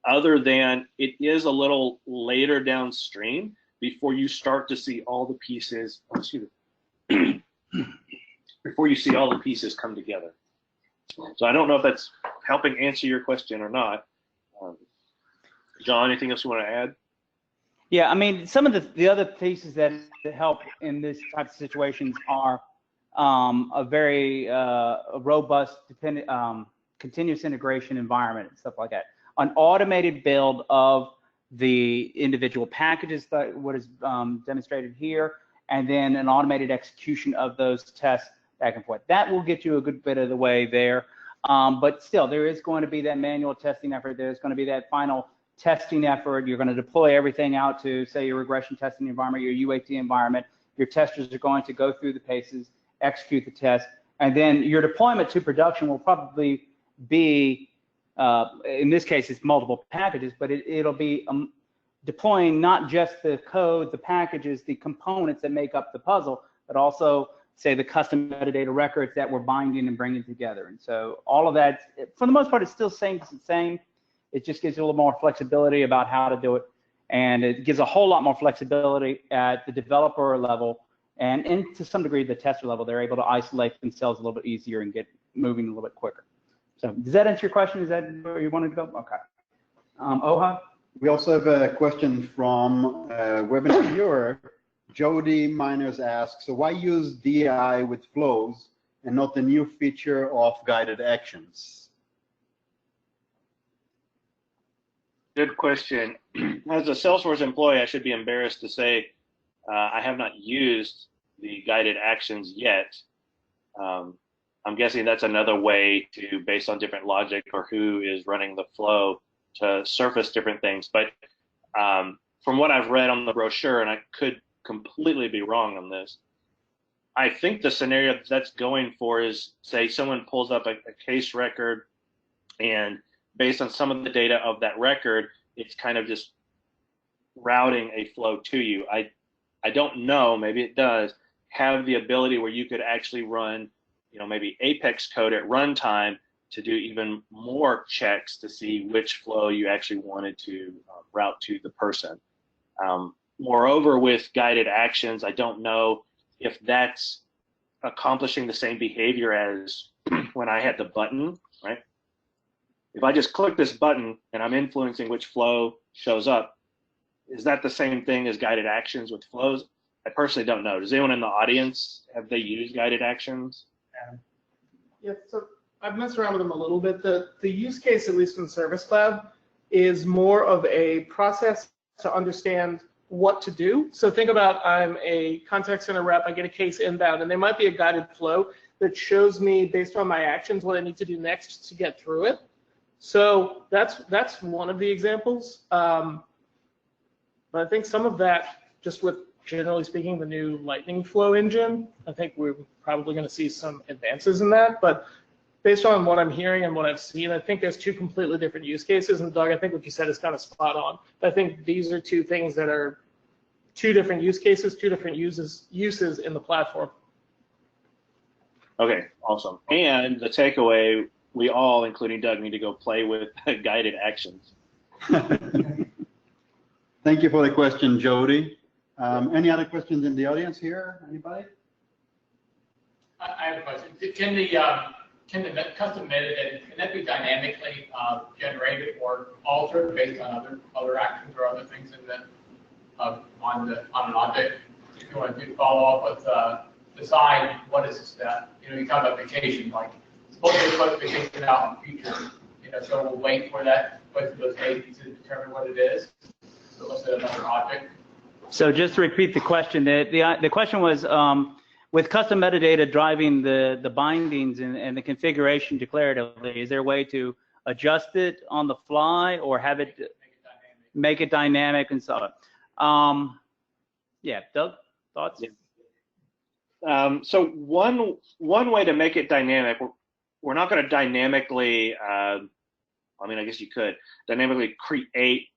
other than it is a little later downstream before you start to see all the pieces, before you see all the pieces come together. So I don't know if that's helping answer your question or not. John, anything else you want to add? Yeah, I mean, some of the other pieces that help in this type of situations are a very robust continuous integration environment and stuff like that. An automated build of the individual packages, what is demonstrated here, and then an automated execution of those tests back and forth. That will get you a good bit of the way there. But still, there is going to be that manual testing effort. There's going to be that final testing effort. You're going to deploy everything out to, say, your regression testing environment, your UAT environment. Your testers are going to go through the paces, execute the test, and then your deployment to production will probably be, in this case, it's multiple packages, but it'll be deploying not just the code, the packages, the components that make up the puzzle, but also, say, the custom metadata records that we're binding and bringing together. And so all of that, for the most part, it's still the same. It just gives you a little more flexibility about how to do it. And it gives a whole lot more flexibility at the developer level and to some degree the tester level. They're able to isolate themselves a little bit easier and get moving a little bit quicker. So does that answer your question? Is that where you wanted to go? Okay. Oha? We also have a question from webinar viewer. Jody Miners asks, so why use DI with flows and not the new feature of guided actions? Good question. As a Salesforce employee, I should be embarrassed to say I have not used the guided actions yet. I'm guessing that's another way to, based on different logic or who is running the flow, to surface different things. But from what I've read on the brochure, and I could completely be wrong on this, I think the scenario that's going for is, say, someone pulls up a case record, and based on some of the data of that record, it's kind of just routing a flow to you. I don't know, maybe it does have the ability where you could actually run, maybe Apex code at runtime to do even more checks to see which flow you actually wanted to route to the person. Moreover, with guided actions, I don't know if that's accomplishing the same behavior as when I had the button, right? If I just click this button and I'm influencing which flow shows up, is that the same thing as guided actions with flows? I personally don't know. Does anyone in the audience, have they used guided actions? Yeah, so I've messed around with them a little bit. The use case, at least in Service Cloud, is more of a process to understand what to do. So think about, I'm a contact center rep, I get a case inbound, and there might be a guided flow that shows me, based on my actions, what I need to do next to get through it. So that's one of the examples. But I think some of that, just with, generally speaking, the new Lightning Flow engine, I think we're probably going to see some advances in that. But based on what I'm hearing and what I've seen, I think there's two completely different use cases. And Doug, I think what you said is kind of spot on. I think these are two things that are two different use cases, two different uses in the platform. Okay, awesome. And the takeaway, we all, including Doug, need to go play with guided actions. Thank you for the question, Jody. Any other questions in the audience here? Anybody? I have a question. Can the custom metadata, can that be dynamically generated or altered based on other actions or other things in the on an object? If you want to follow up with decide what is this that, you talk about vacation, like hopefully put the thing out in the future. You know, so we'll wait for that, wait for those dates to determine what it is. So let's say another object. So just to repeat the question, the question was, with custom metadata driving the bindings and the configuration declaratively, is there a way to adjust it on the fly or have it make it dynamic and so on? Yeah, Doug, thoughts? Yeah. So one way to make it dynamic, we're not going to dynamically, I mean, I guess you could dynamically create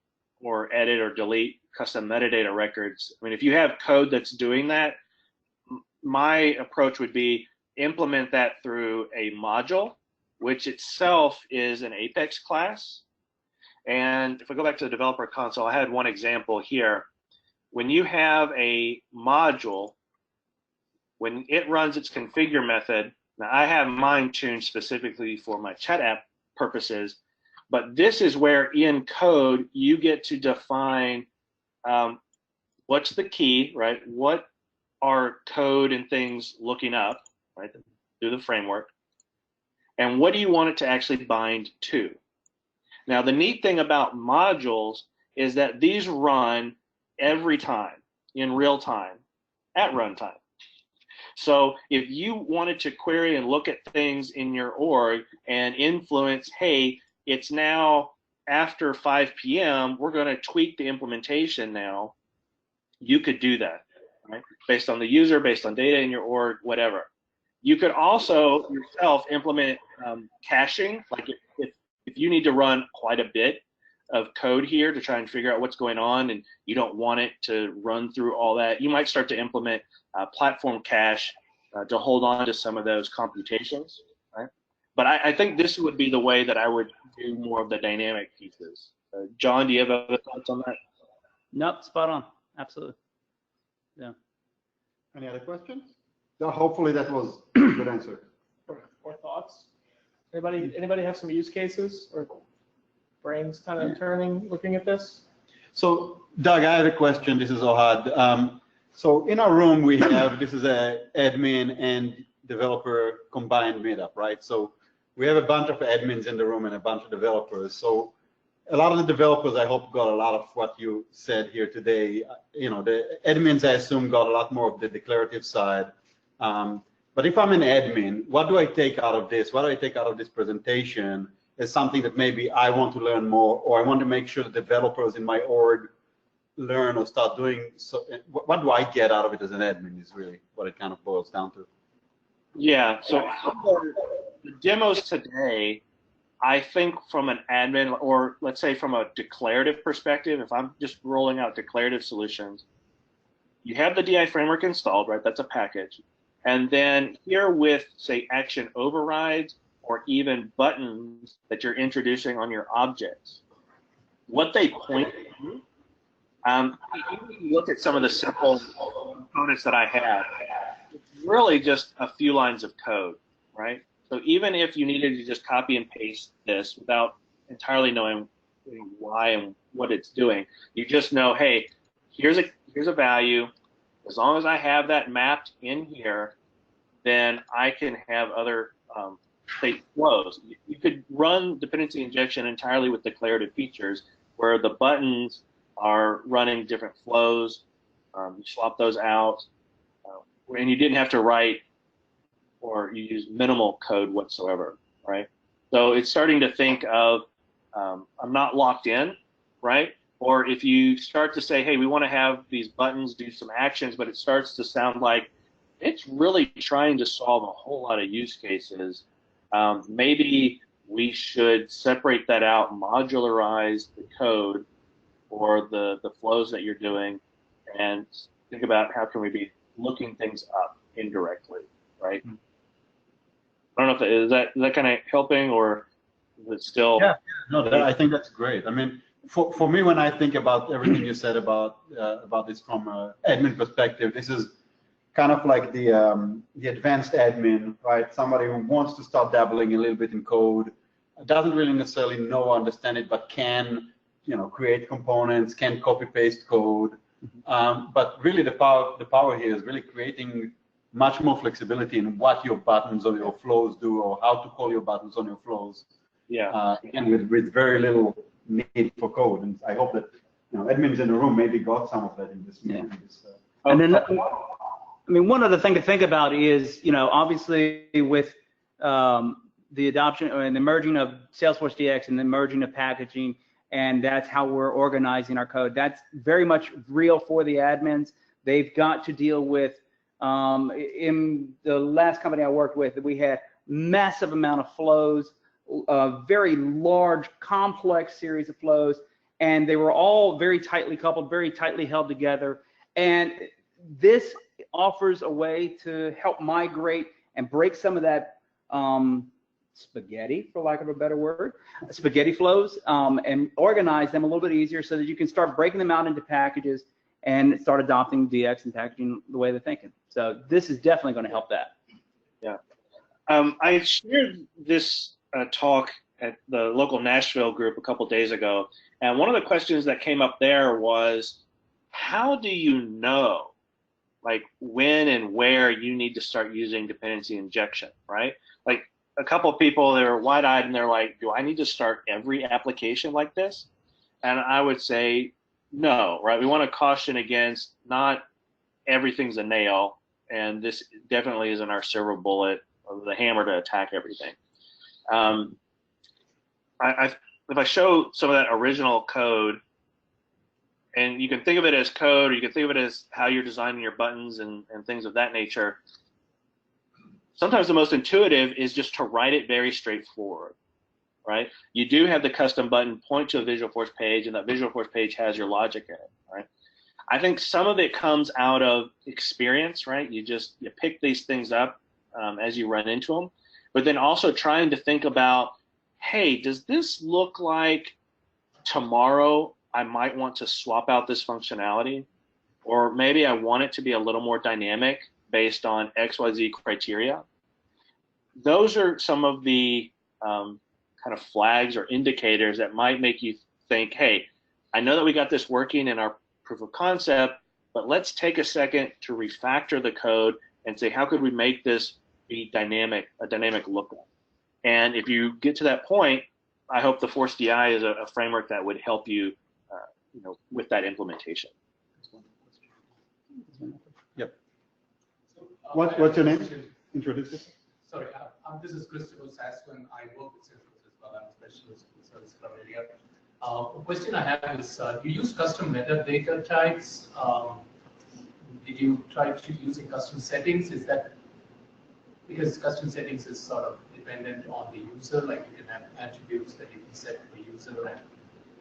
or edit or delete custom metadata records. I mean, if you have code that's doing that, my approach would be implement that through a module, which itself is an Apex class. And if I go back to the developer console, I had one example here. When you have a module, when it runs its configure method, now I have mine tuned specifically for my chat app purposes, but this is where in code you get to define what's the key, right? What are code and things looking up, right, through the framework, and what do you want it to actually bind to? Now, the neat thing about modules is that these run every time in real time at runtime. So if you wanted to query and look at things in your org and influence, hey, it's now after 5 p.m., we're going to tweak the implementation now, you could do that, right? Based on the user, based on data in your org, whatever. You could also yourself implement caching, like if you need to run quite a bit of code here to try and figure out what's going on and you don't want it to run through all that, you might start to implement platform cache to hold on to some of those computations, right? But I think this would be the way that I would do more of the dynamic pieces. John, do you have other thoughts on that? Nope, spot on. Absolutely. Yeah. Any other questions? No, hopefully that was a good answer. Or thoughts? Anybody have some use cases or brains kind of turning looking at this? So, Doug, I have a question. This is Ohad. So in our room, we have, this is a admin and developer combined meetup, right? So we have a bunch of admins in the room and a bunch of developers. So a lot of the developers, I hope, got a lot of what you said here today. You know, the admins, I assume, got a lot more of the declarative side. But if I'm an admin, what do I take out of this? What do I take out of this presentation as something that maybe I want to learn more, or I want to make sure the developers in my org learn or start doing? So what do I get out of it as an admin is really what it kind of boils down to. Yeah, so for the demos today, I think from an admin, or let's say from a declarative perspective, if I'm just rolling out declarative solutions, you have the DI framework installed, right? That's a package. And then here with, say, action overrides or even buttons that you're introducing on your objects, what they point to, if you look at some of the simple components that I have, it's really just a few lines of code, right? So even if you needed to just copy and paste this without entirely knowing why and what it's doing, you just know, hey, here's a value. As long as I have that mapped in here, then I can have other state flows. You could run dependency injection entirely with declarative features where the buttons are running different flows. You swap those out, and you didn't have to write or you use minimal code whatsoever, right? So it's starting to think of, I'm not locked in, right? Or if you start to say, hey, we want to have these buttons do some actions, but it starts to sound like it's really trying to solve a whole lot of use cases, maybe we should separate that out, modularize the code or the flows that you're doing, and think about how can we be looking things up indirectly, right? I don't know if is that kind of helping, or is it still? Yeah, no, I think that's great. I mean, for me, when I think about everything you said about this from an admin perspective, this is kind of like the advanced admin, right? Somebody who wants to start dabbling a little bit in code, doesn't really necessarily know or understand it, but can, you know, create components, can copy paste code. But really, the power here is really creating much more flexibility in what your buttons on your flows do or how to call your buttons on your flows. Yeah. Again, with very little need for code. And I hope that admins in the room maybe got some of that in this meeting. And then, I mean, one other thing to think about is, obviously with the adoption and the merging of SalesforceDX and the merging of packaging, and that's how we're organizing our code. That's very much real for the admins. They've got to deal with, in the last company I worked with, we had massive amount of flows, a very large, complex series of flows, and they were all very tightly coupled, very tightly held together. And this offers a way to help migrate and break some of that spaghetti, for lack of a better word, spaghetti flows, and organize them a little bit easier so that you can start breaking them out into packages and start adopting DX and packaging the way they're thinking. So this is definitely going to help that. Yeah. I shared this talk at the local Nashville group a couple days ago, and one of the questions that came up there was, how do you know, like, when and where you need to start using dependency injection, right? Like, a couple of people, they were wide-eyed and they're like, do I need to start every application like this? And I would say no, right? We want to caution against not everything's a nail, and this definitely isn't our silver bullet or the hammer to attack everything. If I show some of that original code, and you can think of it as code, or you can think of it as how you're designing your buttons and things of that nature. Sometimes the most intuitive is just to write it very straightforward, right? You do have the custom button point to a Visualforce page, and that Visualforce page has your logic in it, right? I think some of it comes out of experience, right? You pick these things up as you run into them, but then also trying to think about, hey, does this look like tomorrow I might want to swap out this functionality, or maybe I want it to be a little more dynamic based on XYZ criteria. Those are some of the kind of flags or indicators that might make you think, hey, I know that we got this working in our proof of concept, but let's take a second to refactor the code and say, how could we make this be dynamic, a dynamic lookup? And if you get to that point, I hope the ForceDI is a framework that would help you, with that implementation. Yep. What's your name? Introduce yourself. Sorry, this is Christopher Saswin. I work with Salesforce as well. I'm a specialist in the service cloud area. The question I have is, do you use custom metadata types? Did you try to using custom settings? Is that because custom settings is sort of dependent on the user, like you can have attributes that you can set for user and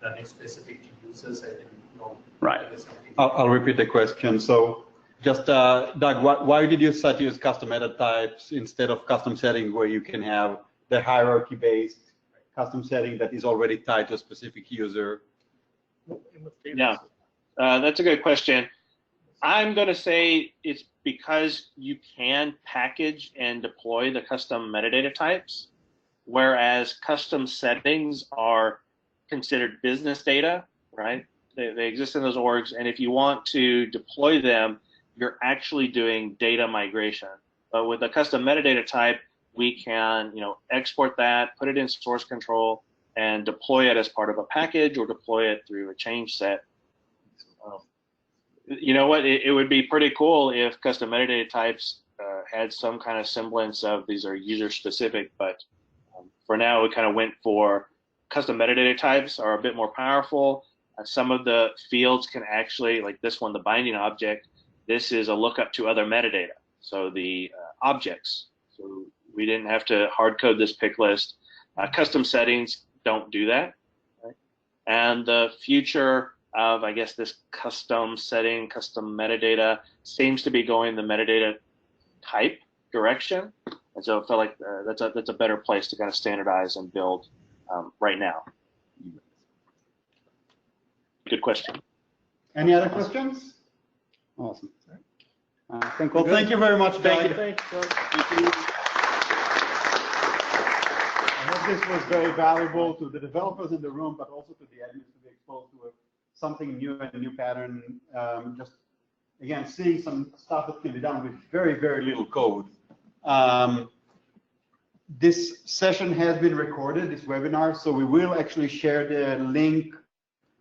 run it specific to users. I didn't know. Right. I'll repeat the question. So just, Doug, why did you decide to use custom meta types instead of custom setting where you can have the hierarchy-based custom setting that is already tied to a specific user? Yeah, that's a good question. I'm going to say it's because you can package and deploy the custom metadata types, whereas custom settings are considered business data, right? They exist in those orgs, and if you want to deploy them, you're actually doing data migration. But with a custom metadata type, we can, export that, put it in source control, and deploy it as part of a package or deploy it through a change set. You know what? It would be pretty cool if custom metadata types had some kind of semblance of these are user specific, but for now we kind of went for custom metadata types are a bit more powerful. Some of the fields can actually, like this one, the binding object, this is a lookup to other metadata. So the objects. So we didn't have to hard code this pick list. Custom settings don't do that. Right? And the future of, I guess, this custom setting, custom metadata seems to be going the metadata type direction. And so it felt like that's a better place to kind of standardize and build right now. Good question. Any other questions? Awesome. Well, thank you very much, Doug. Thank you. Thank you. I hope this was very valuable to the developers in the room, but also to the admins to be exposed to something new and a new pattern. Just again, seeing some stuff that can be done with very, very little code. This session has been recorded, this webinar, so we will actually share the link,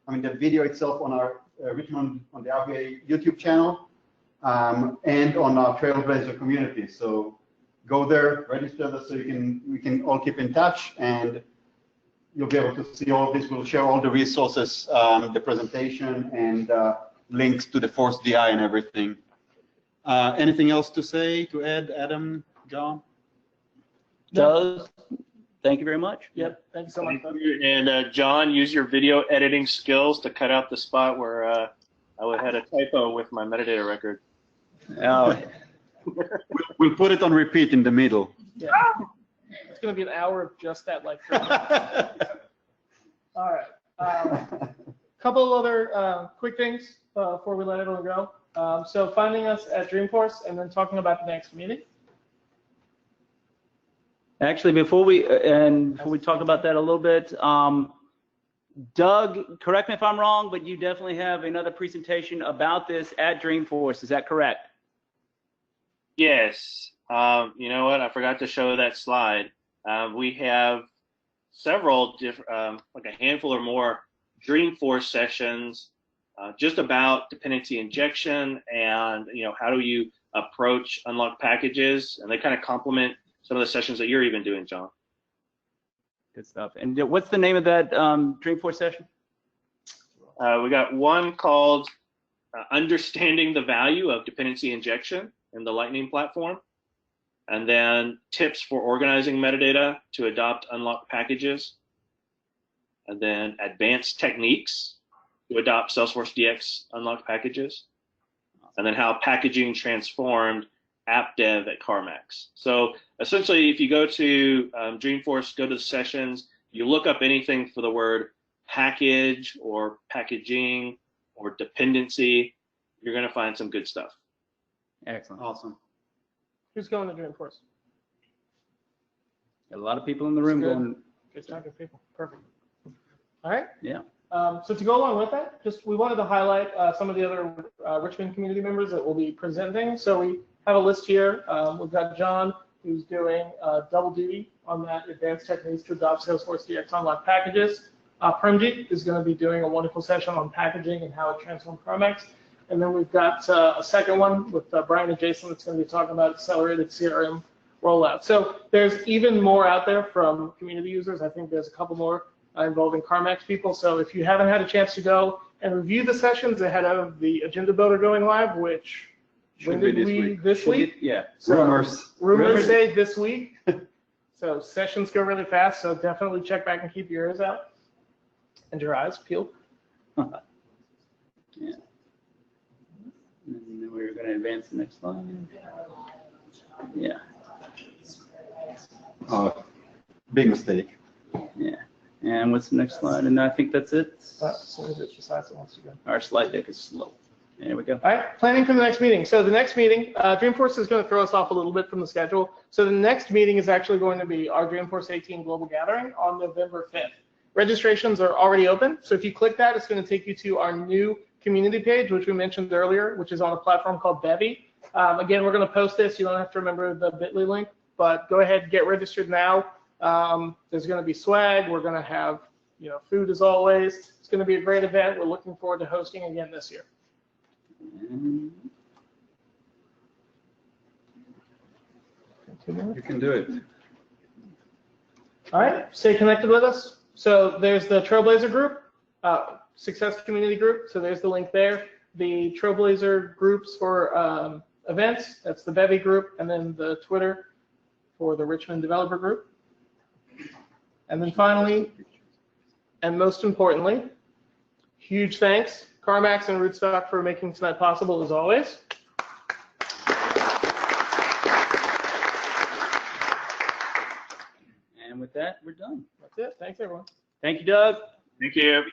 the video itself on our Richmond, on the RBA YouTube channel, and on our Trailblazer community. So go there, register so we can all keep in touch, and you'll be able to see all this. We'll share all the resources, the presentation, and links to the Force DI and everything. Anything else to say, to add, Adam, John? Doug, thank you very much. Yep, thank you so much. And John, use your video editing skills to cut out the spot where I had a typo with my metadata record. Oh, We'll put it on repeat in the middle. Yeah. It's going to be an hour of just that, like. All right. Couple of other quick things before we let everyone go. So finding us at Dreamforce and then talking about the next meeting. actually, before we talk about that a little bit, Doug, correct me if I'm wrong, but you definitely have another presentation about this at Dreamforce. Is that correct? Yes. You know what? I forgot to show that slide. We have several different, like a handful or more Dreamforce sessions just about dependency injection and, how do you approach unlocked packages, and they kind of complement some of the sessions that you're even doing, John. Good stuff. And what's the name of that Dreamforce session? We got one called Understanding the Value of Dependency Injection in the Lightning Platform, and then Tips for Organizing Metadata to Adopt Unlocked Packages, and then Advanced Techniques to Adopt SalesforceDX Unlocked Packages, and then How Packaging Transformed App Dev at CarMax. So essentially, if you go to Dreamforce, go to the sessions, you look up anything for the word package or packaging or dependency, you're going to find some good stuff. Excellent. Awesome. Who's going to Dreamforce? Got a lot of people in the room Good. going. Good stuff, good people. Perfect. All right. Yeah. So to go along with that, we wanted to highlight some of the other Richmond community members that will be presenting. So we have a list here. We've got John, who's doing double duty on that Advanced Techniques to Adopt SalesforceDX Unlocked Packages. Premjit is going to be doing a wonderful session on packaging and how it transforms CarMax. And then we've got a second one with Brian and Jason that's going to be talking about accelerated CRM rollout. So there's even more out there from community users. I think there's a couple more involving CarMax people. So if you haven't had a chance to go and review the sessions ahead of the agenda builder going live, which Should be this week? Yeah. So Rumors. say this week. So sessions go really fast. So definitely check back and keep your ears out and your eyes peeled. Yeah. And then we're going to advance the next slide. Yeah. Oh, big mistake. Yeah. And what's the next slide? And I think that's it. Our slide deck is slow. There we go. All right, planning for the next meeting. So the next meeting, Dreamforce is going to throw us off a little bit from the schedule. So the next meeting is actually going to be our Dreamforce 18 Global Gathering on November 5th. Registrations are already open. So if you click that, it's going to take you to our new community page, which we mentioned earlier, which is on a platform called Bevy. Again, we're going to post this. You don't have to remember the bit.ly link, but go ahead and get registered now. There's going to be swag. We're going to have, food as always. It's going to be a great event. We're looking forward to hosting again this year. You can do it. All right, stay connected with us. So there's the Trailblazer group, Success Community group. So there's the link there. The Trailblazer groups for events, that's the Bevy group, and then the Twitter for the Richmond Developer group. And then finally, and most importantly, huge thanks, CarMax and Rootstock, for making tonight possible as always. And with that, we're done. That's it. Thanks, everyone. Thank you, Doug. Thank you.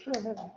Sure,